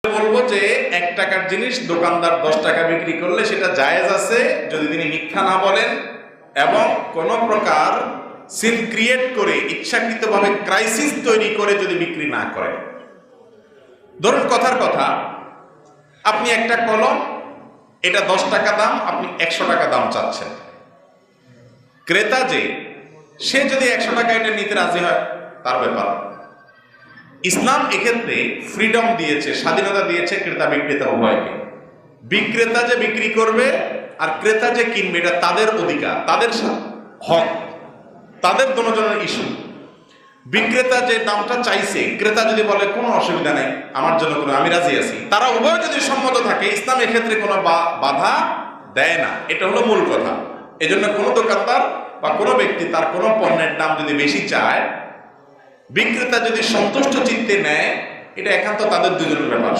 বলবো যে 1 টাকার জিনিস দোকানদার 10 টাকা বিক্রি করলে সেটা জায়েজ আছে যদি তিনি মিথ্যা না বলেন এবং কোনো প্রকার সিন ক্রিয়েট করে ইচ্ছাকৃতভাবে ক্রাইসিস তৈরি করে যদি বিক্রি না করেন। ধরুন কথার কথা, আপনি একটা কলম, এটা 10 টাকা দাম, আপনি 100 টাকা দাম চাচ্ছেন। ক্রেতা সে যদি 100 টাকা এটা নিতে রাজি হয় তার ব্যাপার। ইসলাম এক্ষেত্রে ফ্রিডম দিয়েছে, স্বাধীনতা দিয়েছে ক্রেতা বিক্রেতা উভয়কে। বিক্রেতা যে বিক্রি করবে আর ক্রেতা যে কিনবে এটা তাদের অধিকার, তাদের হক, তাদের দুজনের ইস্যু। বিক্রেতা যে দামটা চাইছে, ক্রেতা যদি বলে কোনো অসুবিধা নেই, আমার জন্য কোনো, আমি রাজি আছি, তারা উভয় যদি সম্মত থাকে, ইসলাম এক্ষেত্রে কোনো বাধা দেয় না। এটা হলো মূল কথা। এজন্য কোনো দোকানদার বা কোনো ব্যক্তি তার কোনো পণ্যের দাম যদি বেশি চায়, বিক্রেতা যদি সন্তুষ্ট চিত্তে নেয়, এটা একান্ত তাদের দুজনের ব্যাপার।